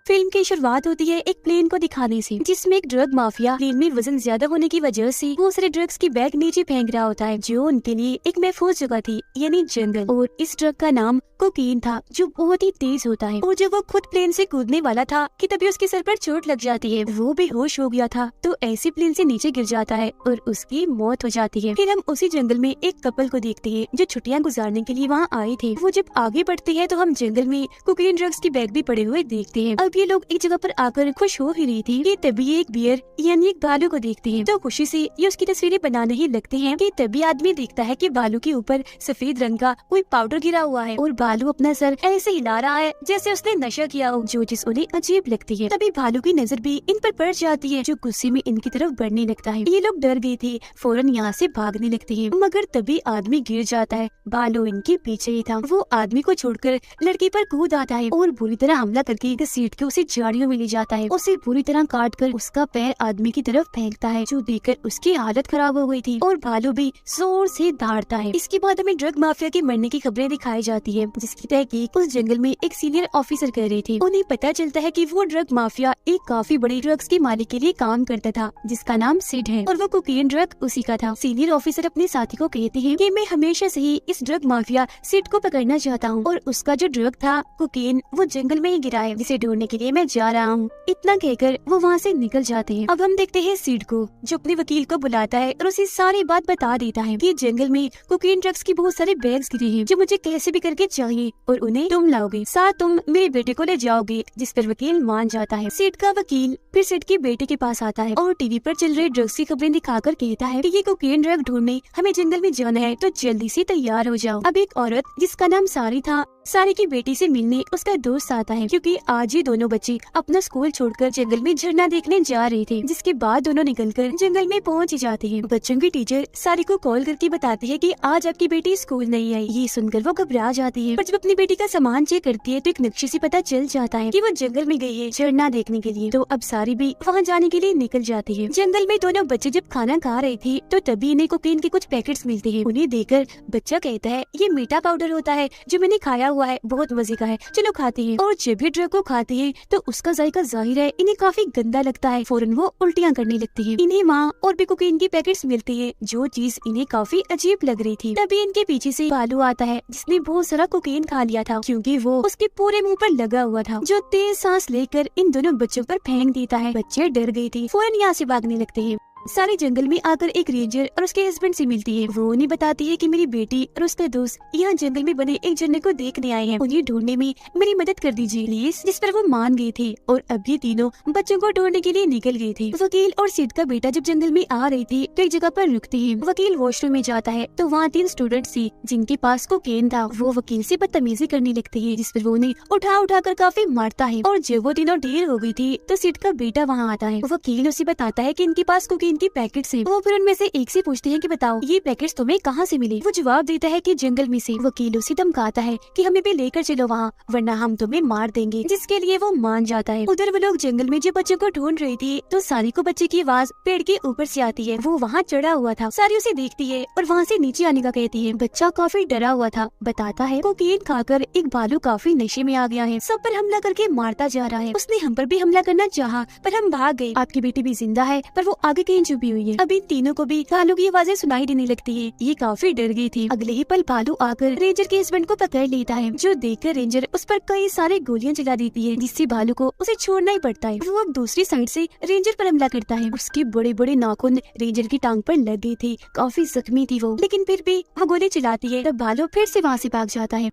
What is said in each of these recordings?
Film की शुरुआत होती है एक प्लेन को दिखाने से, जिसमें एक ड्रग माफिया प्लेन में वजन ज्यादा होने की वजह से बहुत सारे ड्रग्स की बैग नीचे फेंक रहा होता है, जो उनके लिए एक महफूज जगह थी, यानी जंगल। और इस ड्रग का नाम कोकीन था, जो बहुत ही तेज होता है। और जब वो खुद प्लेन से कूदने वाला था कि तभी उसके सर पर चोट लग जाती है। वो बेहोश हो गया था, तो ऐसे प्लेन से नीचे गिर जाता है और उसकी मौत हो जाती है। फिर हम उसी जंगल में एक कपल को देखते हैं जो छुट्टियां गुजारने के लिए वहाँ आए थे। वो जब आगे बढ़ते हैं तो हम जंगल में कोकीन ड्रग्स की बैग भी पड़े हुए देखते हैं। अब ये लोग एक जगह पर आकर खुश हो ही रही थी कि तभी एक बियर यानी एक भालू को देखते हैं, तो खुशी से ये उसकी तस्वीरें बनाने ही लगते हैं कि तभी आदमी देखता है कि भालू के ऊपर सफेद रंग का कोई पाउडर गिरा हुआ है और भालू अपना सर ऐसे हिला रहा है जैसे उसने नशा किया हो, जो चीज उन्हें अजीब लगती है। तभी भालू की नजर भी इन पर पड़ जाती है, जो गुस्से में इनकी तरफ बढ़ने लगता है। ये लोग डर गए थे, फौरन यहाँ से भागने लगते हैं, मगर तभी आदमी गिर जाता है। भालू इनके पीछे ही था। वो आदमी को छोड़कर लड़की पर कूद आता है और बुरी तरह हमला करके घसीट के उसे झाड़ियों में ले जाता है। उसे पूरी तरह काट कर उसका पैर आदमी की तरफ फेंकता है, जो देखकर उसकी हालत खराब हो गई थी और भालू भी जोर से दौड़ता है। इसके बाद हमें ड्रग माफिया के मरने की खबरें दिखाई जाती है, जिसकी तहकीक उस जंगल में एक सीनियर ऑफिसर कर रहे थे। उन्हें पता चलता है कि वो ड्रग माफिया एक काफी बड़ी ड्रग्स के मालिक के लिए काम करता था, जिसका नाम सिड है, और वो कोकीन ड्रग उसी का था। सीनियर ऑफिसर अपने साथी को कहते हैं कि मैं हमेशा से ही इस ड्रग माफिया सिड को पकड़ना चाहता हूँ, और उसका जो ड्रग था कोकीन वो जंगल में ही गिरा है, जिसे ढूंढने के लिए मैं जा रहा हूँ। इतना कहकर वो वहाँ से निकल जाते हैं। अब हम देखते हैं सिड को, जो अपने वकील को बुलाता है और उसे सारी बात बता देता है कि जंगल में कोकीन ड्रग्स की बहुत सारे बैग्स गिरे हैं, जो मुझे कैसे भी करके चाहिए, और उन्हें तुम लाओगे, साथ तुम मेरे बेटे को ले जाओगे। जिस पर वकील मान जाता है। सिड का वकील फिर सिड के बेटे के पास आता है और टीवी पर चल रहे ड्रग्स की खबरें दिखाकर कहता है कि ये कोकीन ड्रग ढूंढने हमें जंगल में जाना है, तो जल्दी से तैयार हो जाओ। अब एक औरत जिसका नाम सारी था, सारी की बेटी से मिलने उसका दोस्त आता है, क्योंकि आज ही दोनों बच्चे अपना स्कूल छोड़कर जंगल में झरना देखने जा रहे थे। जिसके बाद दोनों निकलकर जंगल में पहुंच जाते हैं। बच्चों की टीचर सारी को कॉल करके बताती है कि आज आपकी बेटी स्कूल नहीं आई। ये सुनकर वो घबरा जाती है, पर जब अपनी बेटी का सामान चेक करती है तो एक नक्शे से पता चल जाता है कि वो जंगल में गई है झरना देखने के लिए। तो अब सारी भी वहाँ जाने के लिए निकल जाती है। जंगल में दोनों बच्चे जब खाना खा रहे थे तो तभी इन्हें कोकीन के कुछ पैकेट्स मिलते हैं। उन्हें देखकर बच्चा कहता है ये मीठा पाउडर होता है जो मैंने खाया हुआ है, बहुत मजे का है, चलो खाते हैं। और जब भी ड्रग को खाते हैं तो उसका जायका जाहिर है इन्हें काफी गंदा लगता है। फौरन वो उल्टियाँ करने लगती है। इन्हें वहाँ और भी कोकीन के पैकेट्स मिलते हैं, जो चीज इन्हें काफी अजीब लग रही थी। तभी इनके पीछे से भालू आता है, जिसने बहुत सारा कोकीन खा लिया था, क्योंकि वो उसके पूरे मुंह पर लगा हुआ था, जो तेज सांस लेकर इन दोनों बच्चों पर फेंक देता है। बच्चे डर गए थे, फौरन यहाँ से भागने लगते हैं। सारे जंगल में आकर एक रेंजर और उसके हस्बैंड से मिलती है। वो उन्हें बताती है कि मेरी बेटी और उसका दोस्त यहाँ जंगल में बने एक झरने को देखने आए हैं, उन्हें ढूंढने में मेरी मदद कर दीजिए प्लीज। जिस पर वो मान गए थे और अब ये तीनों बच्चों को ढूंढने के लिए निकल गए थे। वकील और सिड का बेटा जब जंगल में आ रहे थे तो एक जगह पर रुकते हैं। वकील वॉशरूम में जाता है तो वहाँ 3 स्टूडेंट्स थी जिनके पास कोकीन था। वो वकील से बदतमीजी करने लगते है, जिस पर वो उन्हें उठा कर काफी मारता है। और जब वो तीनों ढेर हो गई थी तो सिड का बेटा वहाँ आता है। वकील उसे बताता है कि इनके पास कोकीन के पैकेट्स हैं। वो फिर उनमें से एक से पूछते हैं कि बताओ ये पैकेट्स तुम्हें कहाँ से मिले। वो जवाब देता है कि जंगल में से। वकील उसे धमकाता है कि हमें भी लेकर चलो वहाँ, वरना हम तुम्हें मार देंगे, जिसके लिए वो मान जाता है। उधर वो लोग जंगल में जो बच्चों को ढूंढ रही थी तो सारी को बच्चे की आवाज पेड़ के ऊपर से आती है। वो वहाँ चढ़ा हुआ था। सारी उसे देखती है और वहाँ से नीचे आने का कहती है। बच्चा काफी डरा हुआ था, बताता है कोकीन खाकर एक भालू काफी नशे में आ गया है, सब पर हमला करके मारता जा रहा है। उसने हम पर भी हमला करना चाहा पर हम भाग गए। आपकी बेटी भी जिंदा है पर वो आगे कहीं छुपी हुई है। अब इन तीनों को भी भालू की आवाजें सुनाई देने लगती है। ये काफी डर गई थी। अगले ही पल भालू आकर रेंजर के हस्बैंड को पकड़ लेता है, जो देखकर रेंजर उस पर कई सारे गोलियां चला देती है, जिससे भालू को उसे छोड़ना ही पड़ता है। वो अब दूसरी साइड से रेंजर पर हमला करता है। उसके बड़े बड़े नाखून रेंजर की टांग पर लग गए थे, काफी जख्मी थी वो, लेकिन फिर भी वो गोली चलाती है। तब भालू फिर से वहाँ से भाग जाता है।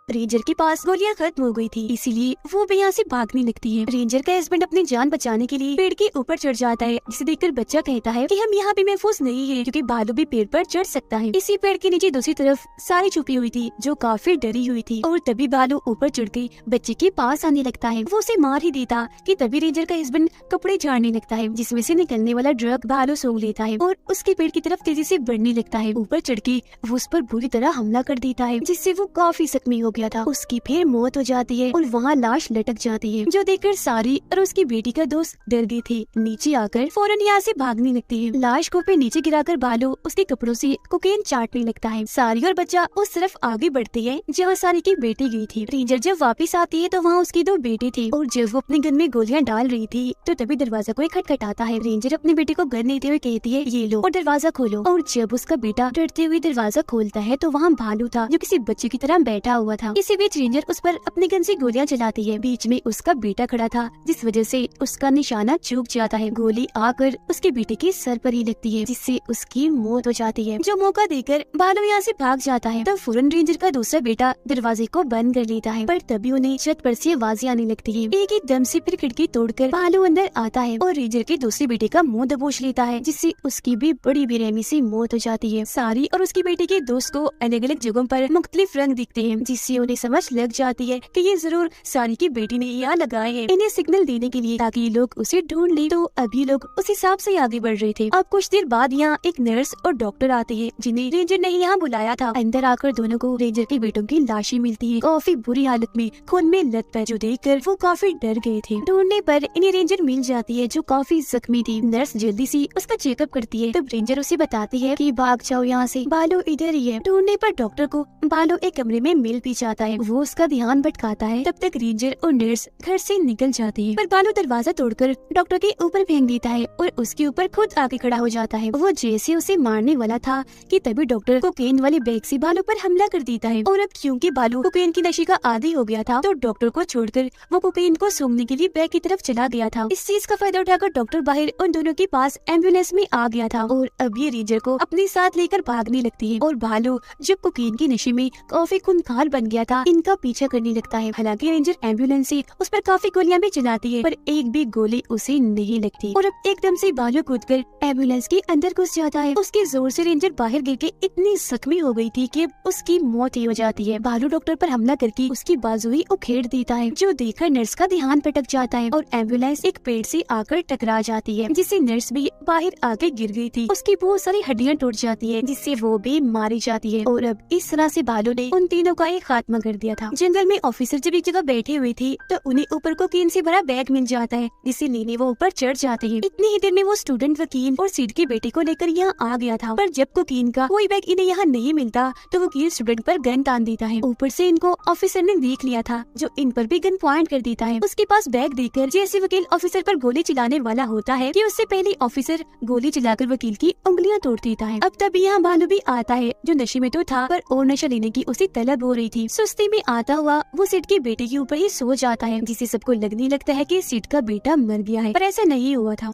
रेंजर के पास गोलियां खत्म हो गई थी, इसीलिए वो भी यहाँ से भागने लगती है। रेंजर का हस्बैंड अपनी जान बचाने के लिए पेड़ के ऊपर चढ़ जाता है, जिसे देखकर बच्चा कहता है कि हम यहाँ भी महफूज नहीं है, क्योंकि भालू भी पेड़ पर चढ़ सकता है। इसी पेड़ के नीचे दूसरी तरफ सारी छुपी हुई थी, जो काफी डरी हुई थी। और तभी भालू ऊपर चढ़ के बच्चे के पास आने लगता है। वो उसे मार ही देता कि तभी रेंजर का हस्बैंड कपड़े झाड़ने लगता है, जिसमें से निकलने वाला ड्रग भालू सूंघ लेता है और उसके पेड़ की तरफ तेजी से बढ़ने लगता है। ऊपर चढ़ के वो उस पर बुरी तरह हमला कर देता है, जिससे वो काफी जख्मी हो गया। गया था, उसकी फिर मौत हो जाती है और वहाँ लाश लटक जाती है, जो देखकर सारी और उसकी बेटी का दोस्त डर गई थी। नीचे आकर फौरन यहाँ से भागने लगती है। लाश को फिर नीचे गिराकर भालू उसके कपड़ों से कोकेन चाटने लगता है। सारी और बच्चा उस तरफ आगे बढ़ते हैं जहाँ सारी की बेटी गई थी। रेंजर जब वापस आती है तो वहाँ उसकी 2 बेटे थे और जब वो अपने गन में गोलियां डाल रही थी तो तभी दरवाजा कोई खटखटाता है। रेंजर अपने बेटे को गन देते हुए कहती है, ये लो और दरवाजा खोलो। और जब उसका बेटा डरते हुए दरवाजा खोलता है तो वहाँ भालू था जो किसी बच्चे की तरह बैठा हुआ था। इसी बीच रेंजर उस पर अपनी गन से गोलियां चलाती है। बीच में उसका बेटा खड़ा था जिस वजह से उसका निशाना चूक जाता है। गोली आकर उसके बेटे के सर पर ही लगती है जिससे उसकी मौत हो जाती है। जो मौका देकर भालू यहाँ से भाग जाता है तब फौरन रेंजर का दूसरा बेटा दरवाजे को बंद कर लेता है, पर तभी उन्हें छत पर से आवाजें आने लगती है। एक एक दम से फिर खिड़की तोड़कर भालू अंदर आता है और रेंजर के दूसरे बेटे का मुंह दबोच लेता है जिससे उसकी भी बड़ी बेरहमी से मौत हो जाती है। सारी और उसकी बेटी के दोस्त को अलग अलग जगहों पर मुख्तलिफ रंग दिखते हैं जिससे उन्हें समझ लग जाती है कि ये जरूर सारी की बेटी ने यहाँ लगाए हैं इन्हें सिग्नल देने के लिए ताकि लोग उसे ढूंढ ले। तो अभी लोग उस हिसाब से आगे बढ़ रहे थे। अब कुछ देर बाद यहाँ एक नर्स और डॉक्टर आते हैं जिन्हें रेंजर ने यहाँ बुलाया था। अंदर आकर दोनों को रेंजर के बेटों की लाशें मिलती है, काफी बुरी हालत में, खून में लथपथ, जो देखकर वो काफी डर गए थे। ढूंढने पर इन्हें रेंजर मिल जाती है जो काफी जख्मी थी। नर्स जल्दी से उसका चेकअप करती है तब रेंजर उसे बताती है कि भाग जाओ यहाँ से, भालू इधर ही है। ढूंढने पर डॉक्टर को भालू एक कमरे में मिल भी जाता है। वो उसका ध्यान भटकाता है। तब तक रेंजर और नर्स घर से निकल जाती है, पर भालू दरवाजा तोड़कर डॉक्टर के ऊपर फेंक देता है और उसके ऊपर खुद आके खड़ा हो जाता है। वो जैसे उसे मारने वाला था कि तभी डॉक्टर कोकेन वाले बैग से भालू पर हमला कर देता है। और अब क्योंकि भालू कोकेन की नशे का आदी हो गया था तो डॉक्टर को छोड़कर वो कोकेन को सूंघने के लिए बैग की तरफ चला गया था। इस चीज का फायदा उठाकर डॉक्टर बाहर उन दोनों के पास एम्बुलेंस में आ गया था और अब ये रेंजर को अपने साथ लेकर भागने लगती है। और भालू जब कोकेन की नशे में काफी खूंखार बन गया था इनका पीछा करने लगता है। हालांकि रेंजर एम्बुलेंस से उस पर काफी गोलियां भी चलाती है पर एक भी गोली उसे नहीं लगती। और अब एकदम से भालू कूदकर एम्बुलेंस के अंदर घुस जाता है। उसके जोर से रेंजर बाहर गिर के इतनी जख्मी हो गई थी कि उसकी मौत ही हो जाती है। भालू डॉक्टर पर हमला करके उसकी बाजू ही उखेड़ देता है, जो देखकर नर्स का ध्यान भटक जाता है और एम्बुलेंस एक पेड़ से आकर टकरा जाती है जिससे नर्स भी बाहर आके गिर गई थी। उसकी बहुत सारी हड्डियां टूट जाती है जिससे वो भी मारी जाती है। और अब इस तरह से भालू ने उन तीनों का एक खात्मा कर दिया था। जंगल में ऑफिसर जब एक जगह बैठे हुए थे तो उन्हें ऊपर कोकीन से भरा बैग मिल जाता है जिसे लेने वो ऊपर चढ़ जाते हैं। इतनी ही देर में वो स्टूडेंट वकील और सीड के बेटे को लेकर यहाँ आ गया था, पर जब कोकीन का कोई बैग इन्हें यहाँ नहीं मिलता तो वकील स्टूडेंट पर गन तान देता है। ऊपर से इनको ऑफिसर ने देख लिया था जो इन पर भी गन पॉइंट कर देता है। उसके पास बैग देकर जैसे वकील ऑफिसर पर गोली चलाने वाला होता है कि उससे पहले ऑफिसर गोली चलाकर वकील की उंगलियां तोड़ देता है। अब तभी यहाँ भालू भी आता है जो नशे में तो था पर और नशा लेने की उसे तलब हो रही थी। सुस्ती में आता हुआ वो सीड के बेटे के ऊपर ही सो जाता है जिसे सबको लगने लगता है कि सीड का बेटा मर गया है, पर ऐसा नहीं हुआ था।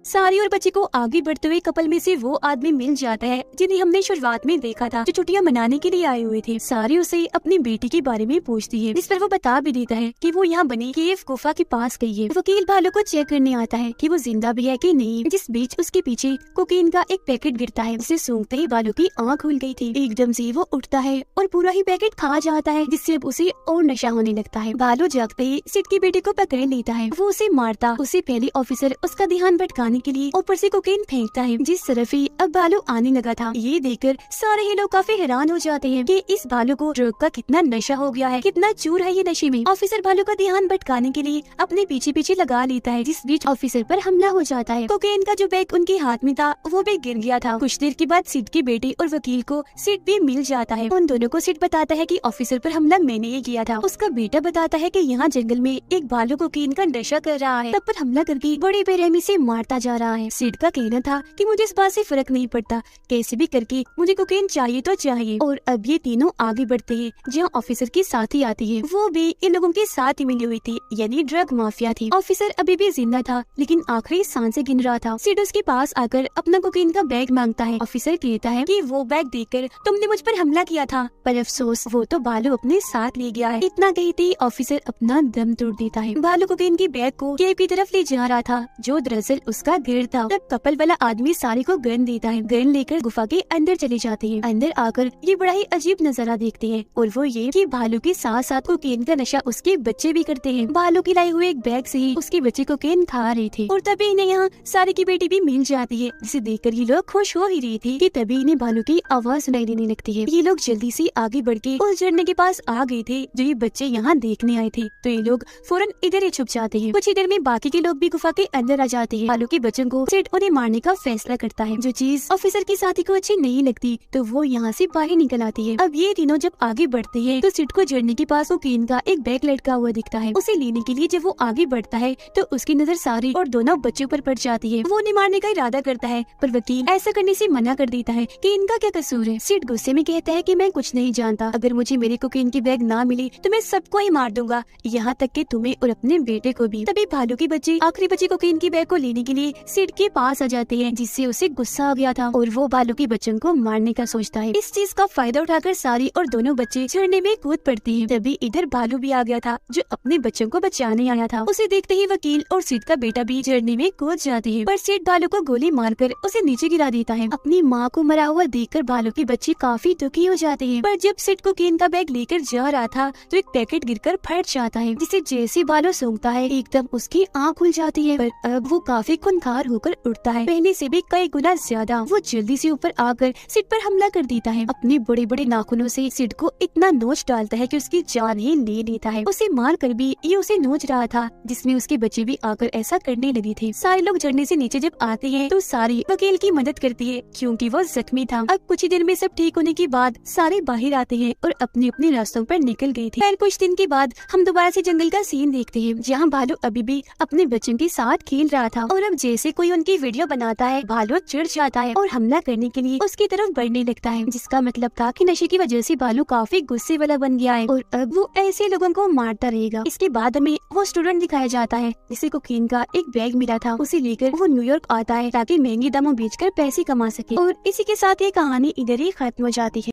सारी और बच्चे को आगे बढ़ते हुए कपल में से वो आदमी मिल जाता है जिन्हें हमने शुरुआत में देखा था जो छुट्टियां मनाने के लिए आए हुए थे। सारी उसे अपनी बेटी के बारे में पूछती है जिस पर वो बता भी देता है कि वो यहाँ बनी केव गुफा के पास गई है। वकील भालू को चेक करने आता है कि वो जिंदा भी है कि नहीं। जिस बीच उसके पीछे कोकीन का एक पैकेट गिरता है जिसे सूंघते ही भालू की आँख खुल गई थी। एकदम से वो उठता है और पूरा ही पैकेट खा जाता है जिससे अब उसे और नशा होने लगता है। भालू जागते ही सिड के बेटे को पकड़ लेता है। वो उसे मारता उससे पहले ऑफिसर उसका ध्यान भटकाने के लिए ऊपर से कोकेन फेंकता है जिस तरफ ही अब भालू आने लगा था। ये देखकर सारे ही लोग काफी हैरान हो जाते हैं कि इस भालू को ड्रग का कितना नशा हो गया है, कितना चूर है ये नशे में। ऑफिसर भालू का ध्यान भटकाने के लिए अपने पीछे पीछे लगा लेता है जिस बीच ऑफिसर पर हमला हो जाता है। कोकेन का जो बैग उनके हाथ में था वो भी गिर गया था। कुछ देर के बाद सिड के बेटे और वकील को सिड भी मिल जाता है। उन दोनों को सिड बताता है कि ऑफिसर पर हमला मैंने ही किया था। उसका बेटा बताता है कि यहाँ जंगल में एक भालू कोकेन का नशा कर रहा है, तब पर हमला करके बड़ी बेरहमी से मारता जा रहा है। सिड का कहना था कि मुझे इस बात से फर्क नहीं पड़ता, कैसे भी करके मुझे कोकेन चाहिए तो चाहिए। और अब ये तीनों आगे बढ़ते हैं जहाँ ऑफिसर की साथी आती है। वो भी इन लोगों के साथ ही मिली हुई थी, यानी ड्रग माफिया थी। ऑफिसर अभी भी जिंदा था लेकिन आखिरी सांसें गिन रहा था। सिड उसके पास आकर अपना कोकेन का बैग मांगता है। ऑफिसर कहता है कि वो बैग देखकर तुमने मुझ पर हमला किया था, पर अफसोस वो तो भालू अपने साथ ले गया है। इतना कहते ही ऑफिसर अपना दम तोड़ देता है। भालू कोकेन के बैग को केव की तरफ ले जा रहा था जो दरअसल उसका का घर था। तब कपल वाला आदमी सारी को गन देता है। गन लेकर गुफा के अंदर चले जाते हैं। अंदर आकर ये बड़ा ही अजीब नजारा देखते हैं और वो ये कि भालू के साथ साथ कोकेन का नशा उसके बच्चे भी करते हैं। भालू के लाए हुए एक बैग से ही उसके बच्चे कोकेन खा रहे थे और तभी इन्हें यहाँ सारी की बेटी भी मिल जाती है, जिसे देखकर ये लोग खुश हो ही रही थी कि तभी इन्हें भालू की आवाज सुनाई देने लगती है। ये लोग जल्दी से आगे बढ़ के उस झरने के पास आ गए थे जो ये बच्चे यहाँ देखने आए थे, तो ये लोग फौरन इधर ही छुप जाते हैं। कुछ ही देर में बाकी के लोग भी गुफा के अंदर आ जाते हैं। भालू के बच्चों को सिड उन्हें मारने का फैसला करता है। जो चीज ऑफिसर की साथी को अच्छी नहीं लगती तो वो यहाँ से बाहर निकल आती है। अब ये तीनों जब आगे बढ़ते हैं तो सिड को झरने के पास कोकेन का एक बैग लटका हुआ दिखता है। उसे लेने के लिए जब वो आगे बढ़ता है तो उसकी नजर सारी और दोनों बच्चों पर पड़ जाती है। वो उन्हें मारने का इरादा करता है पर वकील ऐसा करने से मना कर देता है कि इनका क्या कसूर है। सिड गुस्से में कहता है कि मैं कुछ नहीं जानता, अगर मुझे मेरे कोकेन की बैग ना मिली तो मैं सबको ही मार दूंगा, यहाँ तक कि तुम्हें और अपने बेटे को भी। तभी भालू के बच्चे आखिरी बच्चे कोकेन की बैग को लेने के लिए सिड के पास आ जाते हैं, जिससे उसे गुस्सा आ गया था और वो भालू के बच्चों को मारने का सोचता है। इस चीज का फायदा उठाकर सारी और दोनों बच्चे झरने में कूद पड़ते हैं। तभी इधर भालू भी आ गया था जो अपने बच्चों को बचाने आया था। उसे देखते ही वकील और सिड का बेटा भी झरने में कूद जाते हैं, पर सिड भालू को गोली मारकर उसे नीचे गिरा देता है। अपनी माँ को मरा हुआ देखकर भालू के बच्चे काफी दुखी हो जाते हैं, पर जब सिड कोकेन का बैग लेकर जा रहा था तो एक पैकेट गिरकर फट जाता है, जिसे जैसे भालू सूंघता है एकदम उसकी आँख खुल जाती है। पर अब वो काफी खूंखार होकर उठता है, पहले से भी कई गुना ज्यादा। वो जल्दी से ऊपर आकर सिड पर हमला कर देता है। अपने बड़े बड़े नाखूनों से सिड को इतना नोच डालता है कि उसकी जान ही ले लेता है। उसे मार कर भी ये उसे नोच रहा था, जिसमें उसके बच्चे भी आकर ऐसा करने लगे थे। सारे लोग झरने से नीचे जब आते हैं तो सारी वकील की मदद करती है क्योंकि वो जख्मी था। अब कुछ ही देर में सब ठीक होने के बाद सारे बाहर आते हैं और अपने अपने रास्तों पर निकल गए थे। फिर कुछ दिन के बाद हम दोबारा से जंगल का सीन देखते हैं, जहाँ भालू अभी भी अपने बच्चों के साथ खेल रहा था और अब जैसे कोई उनकी वीडियो बनाता है भालू चिढ़ जाता है और हमला करने के लिए उसकी तरफ बढ़ने लगता है, जिसका मतलब था कि नशे की वजह से भालू काफी गुस्से वाला बन गया है और अब वो ऐसे लोगों को मारता रहेगा। इसके बाद हमें वो स्टूडेंट दिखाया जाता है जिसे कोकीन का एक बैग मिला था, उसे लेकर वो न्यूयॉर्क आता है ताकि महंगे दामों बेचकर पैसे कमा सके। और इसी के साथ ये कहानी इधर ही खत्म हो जाती है।